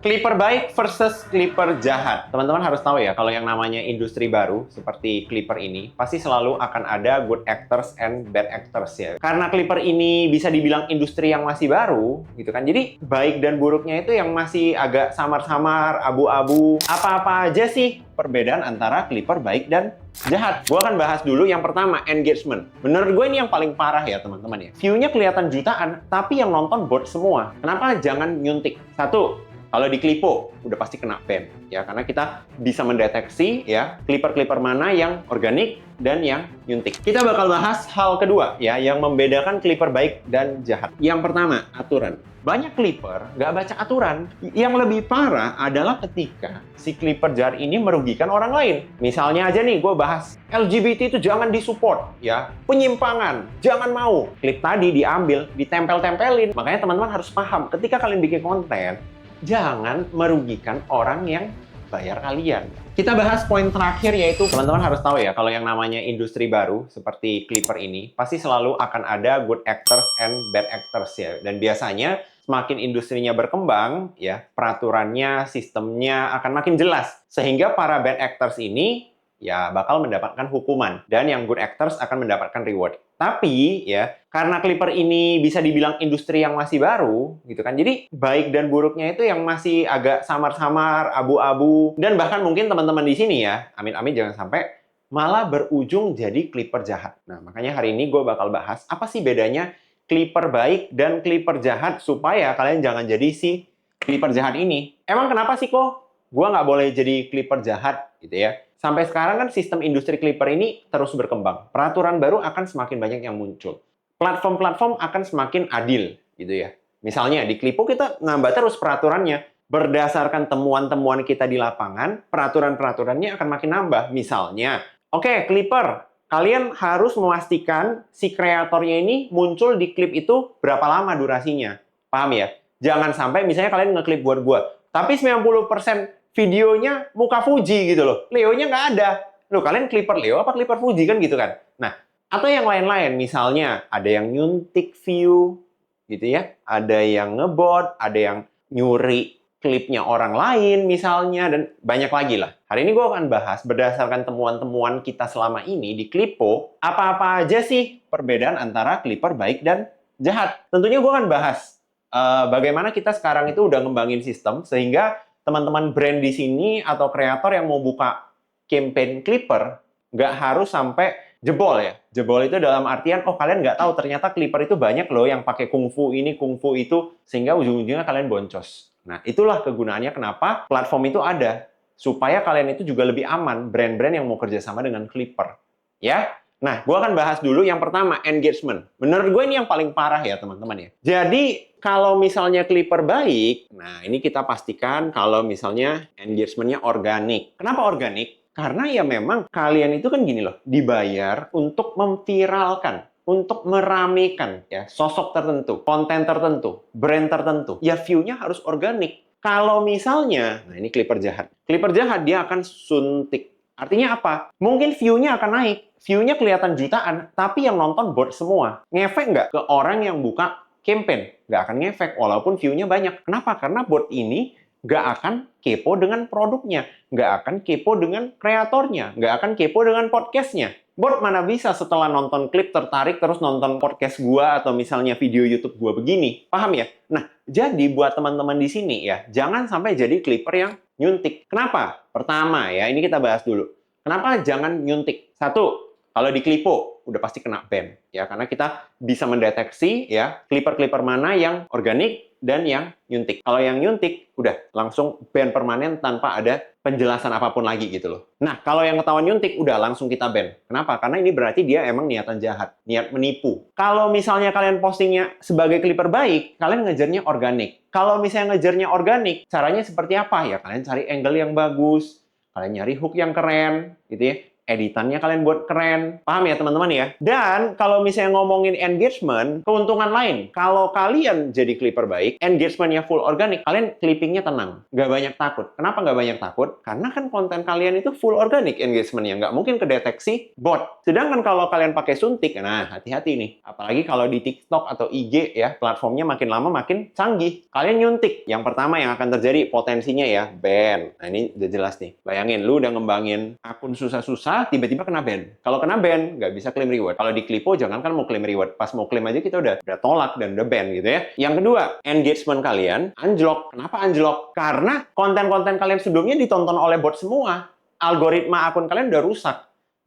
Clipper baik versus Clipper jahat. Teman-teman harus tahu ya, kalau yang namanya industri baru seperti Clipper ini, pasti selalu akan ada good actors and bad actors ya. Karena Clipper ini bisa dibilang industri yang masih baru, gitu kan. Jadi baik dan buruknya itu yang masih agak samar-samar, abu-abu. Apa-apa aja sih perbedaan antara Clipper baik dan jahat? Gue akan bahas dulu yang pertama, engagement. Menurut gue ini yang paling parah ya teman-teman ya. View-nya kelihatan jutaan, tapi yang nonton bot semua. Kenapa jangan nyuntik? Satu, kalau di Clipo, udah pasti kena ban ya, karena kita bisa mendeteksi ya clipper-clipper mana yang organik dan yang nyuntik. Kita bakal bahas hal kedua ya, yang membedakan clipper baik dan jahat. Yang pertama, aturan. Banyak clipper nggak baca aturan. Yang lebih parah adalah ketika si clipper jahat ini merugikan orang lain. Misalnya aja nih, gue bahas LGBT itu jangan disupport ya, penyimpangan, jangan mau. Klip tadi diambil, ditempel-tempelin. Makanya teman-teman harus paham, ketika kalian bikin konten, jangan merugikan orang yang bayar kalian. Kita bahas poin terakhir, yaitu teman-teman harus tahu ya, kalau yang namanya industri baru seperti Clipper ini, pasti selalu akan ada good actors and bad actors ya. Dan biasanya semakin industrinya berkembang ya, peraturannya, sistemnya akan makin jelas. Sehingga para bad actors ini ya bakal mendapatkan hukuman, dan yang good actors akan mendapatkan reward. Tapi ya, karena Clipper ini bisa dibilang industri yang masih baru gitu kan, jadi baik dan buruknya itu yang masih agak samar-samar, abu-abu, dan bahkan mungkin teman-teman di sini ya, amin-amin jangan sampai malah berujung jadi Clipper jahat. Nah, makanya hari ini gue bakal bahas apa sih bedanya Clipper baik dan Clipper jahat, supaya kalian jangan jadi si Clipper jahat ini. Emang kenapa sih kok gue nggak boleh jadi Clipper jahat gitu ya? Sampai sekarang kan sistem industri Clipper ini terus berkembang. Peraturan baru akan semakin banyak yang muncul. Platform-platform akan semakin adil, gitu ya. Misalnya di Clipo kita nambah terus peraturannya. Berdasarkan temuan-temuan kita di lapangan, peraturan-peraturannya akan makin nambah. Misalnya, oke, Clipper, kalian harus memastikan si kreatornya ini muncul di klip itu berapa lama durasinya. Paham ya? Jangan sampai misalnya kalian ngeklip buat gua, tapi 90% videonya muka Fuji gitu loh. Leo-nya nggak ada. Loh, kalian Clipper Leo apa Clipper Fuji kan gitu kan? Nah, atau yang lain-lain. Misalnya, ada yang nyuntik view, gitu ya. Ada yang ngebot, ada yang nyuri klipnya orang lain misalnya, dan banyak lagi lah. Hari ini gue akan bahas berdasarkan temuan-temuan kita selama ini di Clipo, apa-apa aja sih perbedaan antara Clipper baik dan jahat. Tentunya gue akan bahas bagaimana kita sekarang itu udah ngembangin sistem, sehingga teman-teman brand di sini atau kreator yang mau buka campaign Clipper nggak harus sampai jebol ya. Jebol itu dalam artian, oh kalian nggak tahu ternyata Clipper itu banyak loh yang pakai kungfu ini, kungfu itu, sehingga ujung-ujungnya kalian boncos. Nah, itulah kegunaannya kenapa platform itu ada. Supaya kalian itu juga lebih aman, brand-brand yang mau kerjasama dengan Clipper. Ya, nah, gue akan bahas dulu yang pertama, engagement. Menurut gue ini yang paling parah ya, teman-teman ya. Jadi, kalau misalnya Clipper baik, nah ini kita pastikan kalau misalnya engagement-nya organik. Kenapa organik? Karena ya memang kalian itu kan gini loh, dibayar untuk memviralkan, untuk meramekan ya sosok tertentu, konten tertentu, brand tertentu. Ya view-nya harus organik. Kalau misalnya, nah ini Clipper jahat. Clipper jahat dia akan suntik. Artinya apa? Mungkin view-nya akan naik. View-nya kelihatan jutaan, tapi yang nonton bot semua. Ngefek nggak ke orang yang buka campaign? Nggak akan ngefek, walaupun view-nya banyak. Kenapa? Karena bot ini nggak akan kepo dengan produknya, nggak akan kepo dengan kreatornya, nggak akan kepo dengan podcastnya. Bot mana bisa setelah nonton klip tertarik terus nonton podcast gua atau misalnya video YouTube gua begini. Paham ya? Nah, jadi buat teman-teman di sini ya, jangan sampai jadi clipper yang nyuntik. Kenapa? Pertama ya, ini kita bahas dulu. Kenapa jangan nyuntik? Satu, kalau di Clipo udah pasti kena ban ya, karena kita bisa mendeteksi ya clipper-clipper mana yang organik dan yang nyuntik. Kalau yang nyuntik udah langsung ban permanen tanpa ada penjelasan apapun lagi gitu loh. Nah, kalau yang ketahuan nyuntik udah langsung kita ban. Kenapa? Karena ini berarti dia emang niatan jahat, niat menipu. Kalau misalnya kalian postingnya sebagai clipper baik, kalian ngejarnya organik. Kalau misalnya ngejarnya organik, caranya seperti apa? Ya kalian cari angle yang bagus, kalian nyari hook yang keren gitu ya. editannya kalian buat keren. Paham ya teman-teman ya? Dan kalau misalnya ngomongin engagement, keuntungan lain. Kalau kalian jadi clipper baik, engagementnya full organik, kalian clippingnya tenang. Nggak banyak takut. Kenapa nggak banyak takut? Karena kan konten kalian itu full organik engagementnya. Nggak mungkin kedeteksi bot. Sedangkan kalau kalian pakai suntik, nah hati-hati nih. Apalagi kalau di TikTok atau IG ya, platformnya makin lama makin canggih. Kalian nyuntik. Yang pertama yang akan terjadi potensinya ya, ban. Nah ini udah jelas nih. Bayangin, lu udah ngembangin akun susah-susah, tiba-tiba kena ban. Kalau kena ban, nggak bisa claim reward. Kalau di Clipo, jangan kan mau claim reward. Pas mau claim aja kita udah tolak dan udah ban gitu ya. Yang kedua, engagement kalian anjlok. Kenapa anjlok? Karena konten-konten kalian sebelumnya ditonton oleh bot semua. Algoritma akun kalian udah rusak.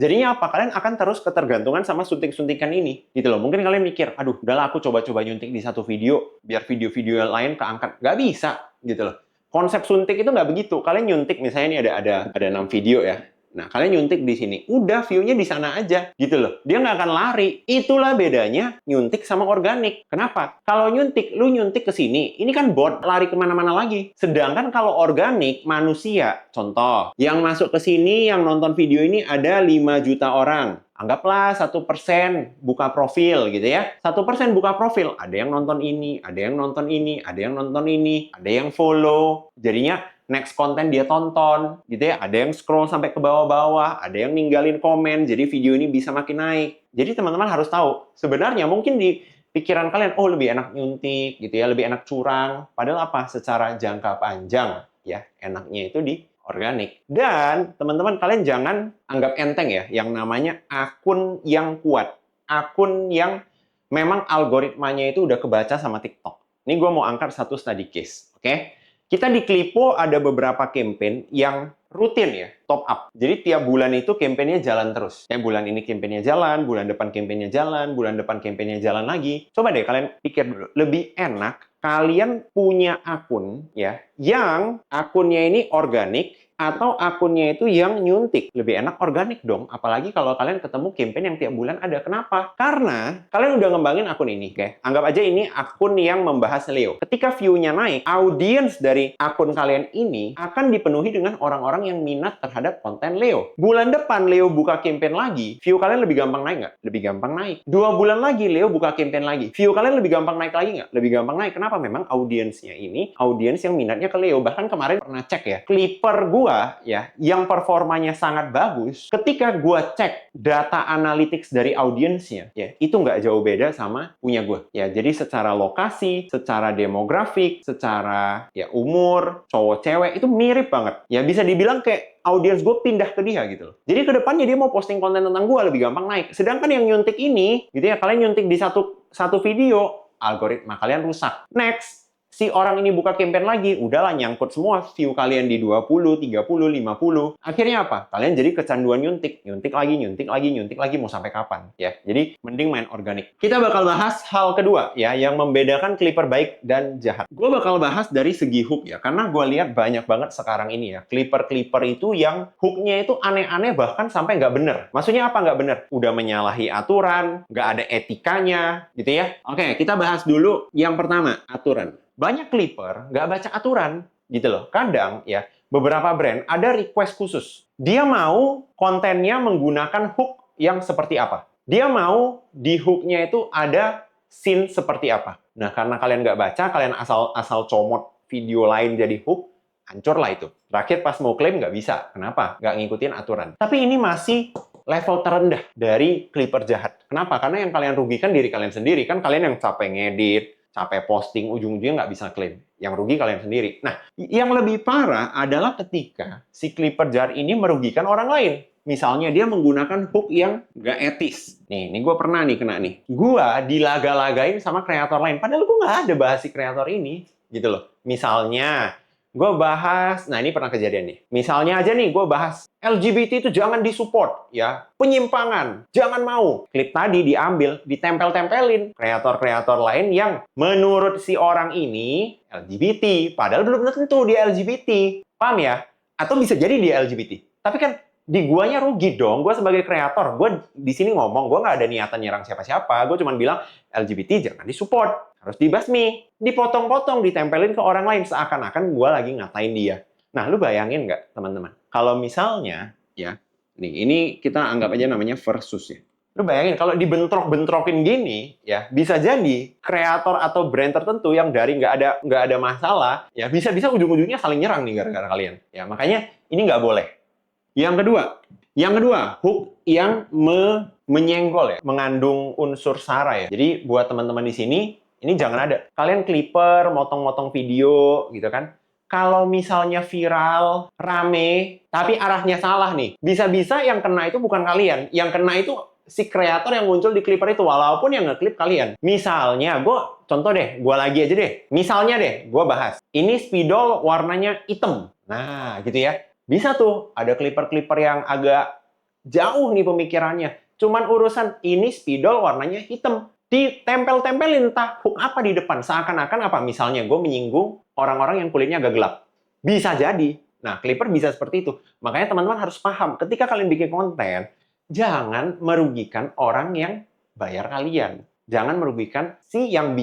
Jadinya apa? Kalian akan terus ketergantungan sama suntik-suntikan ini. Gitu loh. Mungkin kalian mikir, aduh, udahlah aku coba-coba nyuntik di satu video, biar video-video lain keangkat. Nggak bisa, gitu loh. Konsep suntik itu nggak begitu. Kalian nyuntik, misalnya ini ada 6 video ya. Nah, kalian nyuntik di sini. Udah, view-nya di sana aja. Gitu loh. Dia nggak akan lari. Itulah bedanya nyuntik sama organik. Kenapa? Kalau nyuntik, lu nyuntik ke sini. Ini kan bot, lari kemana-mana lagi. Sedangkan kalau organik, manusia. Contoh, yang masuk ke sini, yang nonton video ini ada 5 juta orang. Anggaplah 1% buka profil gitu ya. 1% buka profil. Ada yang nonton ini, ada yang nonton ini, ada yang nonton ini, ada yang follow. Jadinya next konten dia tonton gitu ya. Ada yang scroll sampai ke bawah-bawah, ada yang ninggalin komen. Jadi video ini bisa makin naik. Jadi teman-teman harus tahu, sebenarnya mungkin di pikiran kalian, oh lebih enak nyuntik gitu ya, lebih enak curang. Padahal apa? Secara jangka panjang ya, enaknya itu di organik. Dan teman-teman kalian jangan anggap enteng ya yang namanya akun yang kuat. Akun yang memang algoritmanya itu udah kebaca sama TikTok. Ini gue mau angkat satu study case, oke? Kita di Clipo ada beberapa campaign yang rutin ya, top up. Jadi tiap bulan itu campaign-nya jalan terus. Kayak bulan ini campaign-nya jalan, bulan depan campaign-nya jalan, bulan depan campaign-nya jalan lagi. Coba deh kalian pikir dulu, lebih enak kalian punya akun ya, yang akunnya ini organik, atau akunnya itu yang nyuntik. Lebih enak organik dong. Apalagi kalau kalian ketemu campaign yang tiap bulan ada. Kenapa? Karena kalian udah ngembangin akun ini. Oke? Anggap aja ini akun yang membahas Leo. Ketika view-nya naik, audiens dari akun kalian ini akan dipenuhi dengan orang-orang yang minat terhadap konten Leo. Bulan depan Leo buka campaign lagi, view kalian lebih gampang naik nggak? Lebih gampang naik. 2 bulan lagi Leo buka campaign lagi, view kalian lebih gampang naik lagi nggak? Lebih gampang naik. Kenapa? Memang audiensnya ini, audiens yang minatnya ke Leo. Bahkan kemarin pernah cek ya, Clipper gua ya, yang performanya sangat bagus, ketika gua cek data analytics dari audiensnya, ya, itu nggak jauh beda sama punya gua. Ya, jadi secara lokasi, secara demografik, secara ya umur, cowok cewek itu mirip banget. Ya bisa dibilang kayak audiens gue pindah ke dia gitu loh. Jadi ke depannya dia mau posting konten tentang gue lebih gampang naik. Sedangkan yang nyuntik ini, gitu ya, kalian nyuntik di satu video, algoritma kalian rusak. Next, si orang ini buka campaign lagi, udahlah nyangkut semua view kalian di 20, 30, 50. Akhirnya apa? Kalian jadi kecanduan nyuntik. Nyuntik lagi, nyuntik lagi, nyuntik lagi, mau sampai kapan? Ya, jadi mending main organik. Kita bakal bahas hal kedua ya, yang membedakan Clipper baik dan jahat. Gue bakal bahas dari segi hook ya, karena gue lihat banyak banget sekarang ini ya, Clipper-Clipper itu yang hooknya itu aneh-aneh bahkan sampai nggak bener. Maksudnya apa nggak bener? Udah menyalahi aturan, nggak ada etikanya, gitu ya. Oke, kita bahas dulu yang pertama, aturan. Banyak Clipper nggak baca aturan gitu loh. Kadang ya beberapa brand ada request khusus. Dia mau kontennya menggunakan hook yang seperti apa. Dia mau di hooknya itu ada scene seperti apa. Nah karena kalian nggak baca, kalian asal comot video lain jadi hook, hancurlah itu. Terakhir pas mau klaim nggak bisa. Kenapa? Nggak ngikutin aturan. Tapi ini masih level terendah dari Clipper jahat. Kenapa? Karena yang kalian rugikan diri kalian sendiri. Kan kalian yang capek ngedit, capek posting, ujung-ujungnya nggak bisa klaim. Yang rugi kalian sendiri. Nah, yang lebih parah adalah ketika si Clipper jahat ini merugikan orang lain. Misalnya dia menggunakan hook yang nggak etis. Nih gue pernah nih kena nih. Gue dilaga-lagain sama kreator lain. Padahal gue nggak ada bahas si kreator ini. Gitu loh. Misalnya, gue bahas, nah ini pernah kejadian nih. Misalnya aja nih, gue bahas LGBT itu jangan disupport, ya. Penyimpangan, jangan mau. Klip tadi diambil, ditempel-tempelin. Kreator-kreator lain yang menurut si orang ini LGBT, padahal belum tentu dia LGBT. Paham ya? Atau bisa jadi dia LGBT. Tapi kan di guanya rugi dong. Gue sebagai kreator, gue di sini ngomong, gue nggak ada niatan nyerang siapa-siapa. Gue cuma bilang LGBT jangan disupport. Harus dibasmi, dipotong-potong, ditempelin ke orang lain seakan-akan gue lagi ngatain dia. Nah, lu bayangin nggak, teman-teman? Kalau misalnya, ya, Nih, ini kita anggap aja namanya versus ya. Lu bayangin kalau dibentrok-bentrokin gini, ya bisa jadi kreator atau brand tertentu yang dari nggak ada masalah, ya bisa-bisa ujung-ujungnya saling nyerang nih gara-gara kalian. Ya makanya ini nggak boleh. Yang kedua, hook yang menyenggol ya, mengandung unsur sara ya. Jadi buat teman-teman di sini, ini jangan ada. Kalian clipper, motong-motong video gitu kan. Kalau misalnya viral, rame, tapi arahnya salah nih. Bisa-bisa yang kena itu bukan kalian. Yang kena itu si kreator yang muncul di clipper itu, walaupun yang nge-clip kalian. Misalnya, contoh deh, gue lagi aja deh. Misalnya deh, gue bahas. Ini spidol warnanya hitam. Nah, gitu ya. Bisa tuh, ada clipper-clipper yang agak jauh nih pemikirannya. Cuman urusan ini spidol warnanya hitam. Ditempel-tempelin entah hook apa di depan. Seakan-akan apa? Misalnya gue menyinggung orang-orang yang kulitnya agak gelap. Bisa jadi. Nah, clipper bisa seperti itu. Makanya teman-teman harus paham. Ketika kalian bikin konten, jangan merugikan orang yang bayar kalian. Jangan merugikan si yang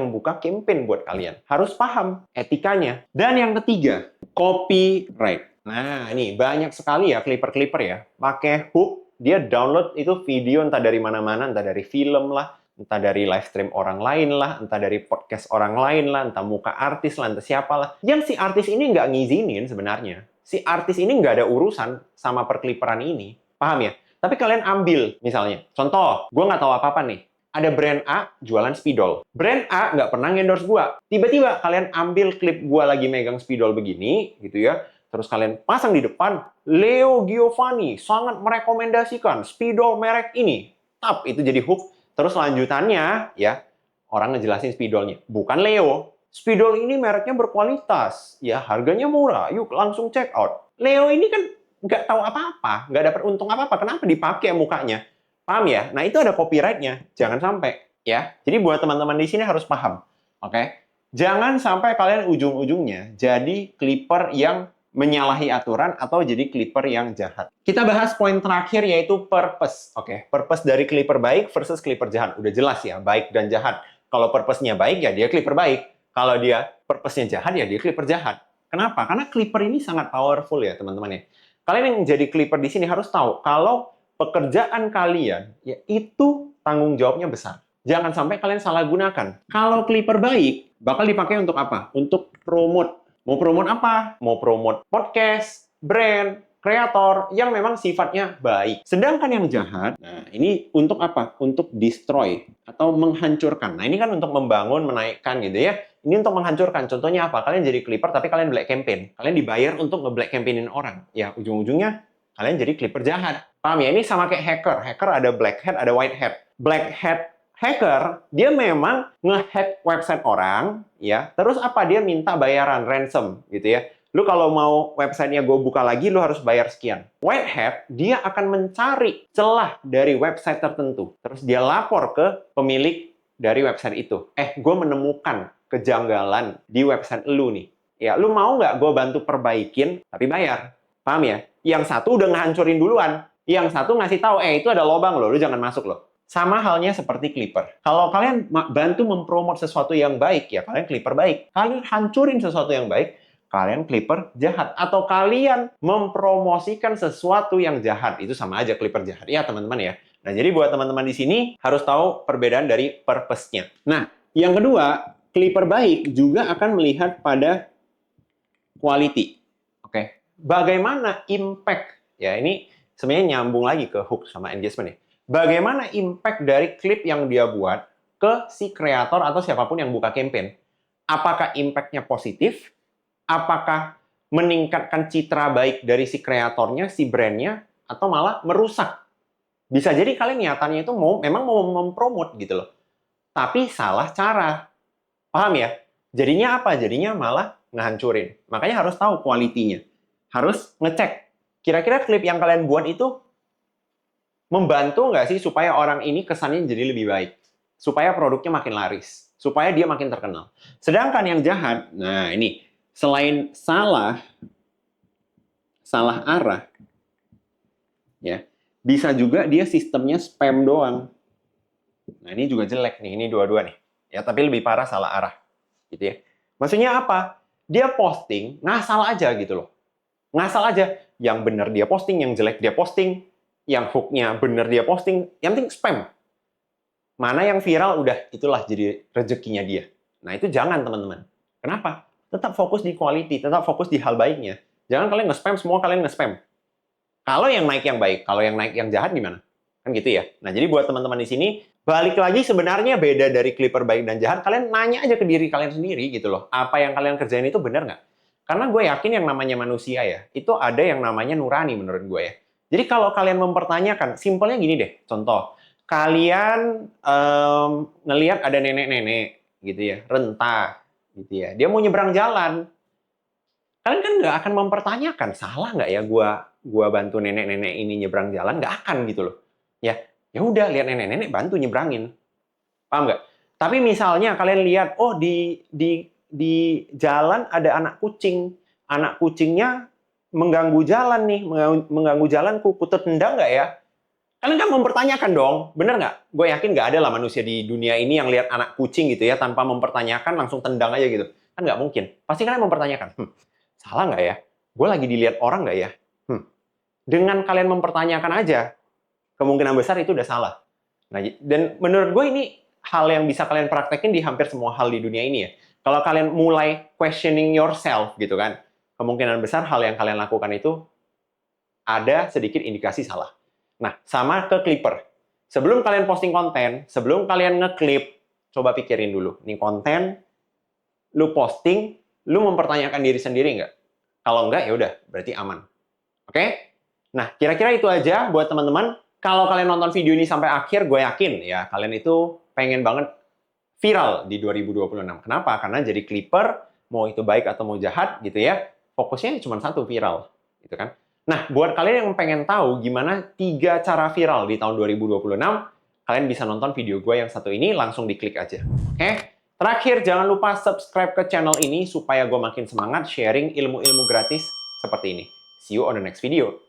buka campaign buat kalian. Harus paham etikanya. Dan yang ketiga, copyright. Nah, ini banyak sekali ya clipper-clipper ya. Pakai hook, dia download itu video entah dari mana-mana, entah dari film lah, entah dari live stream orang lain lah, entah dari podcast orang lain lah, entah muka artis lah, entah siapa lah. Yang si artis ini nggak ngizinin sebenarnya. Si artis ini nggak ada urusan sama perkliperan ini. Paham ya? Tapi kalian ambil, misalnya. Contoh, gue nggak tahu apa-apa nih. Ada brand A jualan spidol. Brand A nggak pernah endorse gue. Tiba-tiba kalian ambil klip gue lagi megang spidol begini, gitu ya. Terus kalian pasang di depan, Leo Giovanni sangat merekomendasikan spidol merek ini. Tap, itu jadi hook. Terus lanjutannya, ya, orang ngejelasin spidolnya. Bukan Leo. Spidol ini mereknya berkualitas. Ya, harganya murah. Yuk, langsung check out. Leo ini kan nggak tahu apa-apa. Nggak dapat untung apa-apa. Kenapa dipakai mukanya? Paham ya? Nah, itu ada copyright-nya. Jangan sampai. Ya, jadi buat teman-teman di sini harus paham. Oke? Jangan sampai kalian ujung-ujungnya jadi clipper yang menyalahi aturan atau jadi clipper yang jahat. Kita bahas poin terakhir yaitu purpose. Oke, purpose dari clipper baik versus clipper jahat. Udah jelas ya, baik dan jahat. Kalau purpose-nya baik ya dia clipper baik. Kalau dia purpose-nya jahat ya dia clipper jahat. Kenapa? Karena clipper ini sangat powerful ya teman-teman ya. Kalian yang jadi clipper di sini harus tahu kalau pekerjaan kalian ya itu tanggung jawabnya besar. Jangan sampai kalian salah gunakan. Kalau clipper baik bakal dipakai untuk apa? Untuk promote. Mau promote apa? Mau promote podcast, brand, kreator yang memang sifatnya baik. Sedangkan yang jahat, nah ini untuk apa? Untuk destroy atau menghancurkan. Nah ini kan untuk membangun, menaikkan gitu ya. Ini untuk menghancurkan. Contohnya apa? Kalian jadi clipper tapi kalian black campaign. Kalian dibayar untuk nge-black campaignin orang. Ya ujung-ujungnya kalian jadi clipper jahat. Paham ya? Ini sama kayak hacker. Hacker ada black hat, ada white hat. Black hat hacker, dia memang nge-hack website orang, ya. Terus apa? Dia minta bayaran, ransom, gitu ya. Lu kalau mau websitenya gue buka lagi, lu harus bayar sekian. White hat, dia akan mencari celah dari website tertentu. Terus dia lapor ke pemilik dari website itu. Gue menemukan kejanggalan di website lu nih. Ya, lu mau nggak gue bantu perbaikin, tapi bayar. Paham ya? Yang satu udah ngehancurin duluan. Yang satu ngasih tahu, itu ada lobang loh, lu jangan masuk loh. Sama halnya seperti clipper. Kalau kalian bantu mempromot sesuatu yang baik, ya kalian clipper baik. Kalian hancurin sesuatu yang baik, kalian clipper jahat. Atau kalian mempromosikan sesuatu yang jahat. Itu sama aja clipper jahat. Ya teman-teman ya. Nah jadi buat teman-teman di sini harus tahu perbedaan dari purpose-nya. Nah yang kedua, clipper baik juga akan melihat pada quality. Oke. Bagaimana impact? Ya ini sebenarnya nyambung lagi ke hook sama engagement ya. Bagaimana impact dari klip yang dia buat ke si kreator atau siapapun yang buka campaign. Apakah impact-nya positif? Apakah meningkatkan citra baik dari si kreatornya, si brand-nya, atau malah merusak? Bisa jadi kalian niatannya itu memang mau mempromot gitu loh. Tapi salah cara. Paham ya? Jadinya apa? Jadinya malah ngehancurin. Makanya harus tahu kualitinya. Harus ngecek. Kira-kira klip yang kalian buat itu membantu nggak sih supaya orang ini kesannya jadi lebih baik? Supaya produknya makin laris. Supaya dia makin terkenal. Sedangkan yang jahat, nah ini, selain salah arah, ya bisa juga dia sistemnya spam doang. Nah ini juga jelek nih, ini dua-dua nih. Ya tapi lebih parah salah arah. Gitu ya. Maksudnya apa? Dia posting, ngasal aja gitu loh. Ngasal aja. Yang benar dia posting, yang jelek dia posting, yang hook-nya benar dia posting, yang penting spam. Mana yang viral, udah itulah jadi rezekinya dia. Nah, itu jangan, teman-teman. Kenapa? Tetap fokus di quality, tetap fokus di hal baiknya. Jangan kalian nge-spam, semua kalian nge-spam. Kalau yang naik yang baik, kalau yang naik yang jahat gimana? Kan gitu ya. Nah, jadi buat teman-teman di sini, balik lagi sebenarnya beda dari Clipper baik dan jahat, kalian nanya aja ke diri kalian sendiri gitu loh. Apa yang kalian kerjain itu benar nggak? Karena gue yakin yang namanya manusia ya, itu ada yang namanya nurani menurut gue ya. Jadi kalau kalian mempertanyakan, simpelnya gini deh, contoh. Kalian ngelihat ada nenek-nenek gitu ya, renta gitu ya. Dia mau nyebrang jalan. Kalian kan nggak akan mempertanyakan, salah nggak ya gua bantu nenek-nenek ini nyebrang jalan? Nggak akan gitu loh. Ya udah, lihat nenek-nenek bantu nyebrangin. Paham nggak? Tapi misalnya kalian lihat, oh di jalan ada anak kucing. Anak kucingnya mengganggu jalan nih, mengganggu jalanku, ku tendang nggak ya? Kalian kan mempertanyakan dong, bener nggak? Gue yakin nggak ada lah manusia di dunia ini yang lihat anak kucing gitu ya, tanpa mempertanyakan langsung tendang aja gitu. Kan nggak mungkin. Pasti kalian mempertanyakan, salah nggak ya? Gue lagi dilihat orang nggak ya? Dengan kalian mempertanyakan aja, kemungkinan besar itu udah salah. Nah, dan menurut gue ini hal yang bisa kalian praktekin di hampir semua hal di dunia ini ya. Kalau kalian mulai questioning yourself gitu kan, kemungkinan besar hal yang kalian lakukan itu ada sedikit indikasi salah. Nah, sama ke Clipper. Sebelum kalian posting konten, sebelum kalian ngeklip, coba pikirin dulu. Nih konten, lu posting, lu mempertanyakan diri sendiri nggak? Kalau nggak, ya udah, berarti aman. Oke? Nah, kira-kira itu aja buat teman-teman. Kalau kalian nonton video ini sampai akhir, gue yakin ya, kalian itu pengen banget viral di 2026. Kenapa? Karena jadi Clipper, mau itu baik atau mau jahat gitu ya, fokusnya cuma satu, viral. Gitu kan? Nah, buat kalian yang pengen tahu gimana 3 cara viral di tahun 2026, kalian bisa nonton video gue yang satu ini, langsung diklik aja. Oke? Terakhir, jangan lupa subscribe ke channel ini supaya gue makin semangat sharing ilmu-ilmu gratis seperti ini. See you on the next video.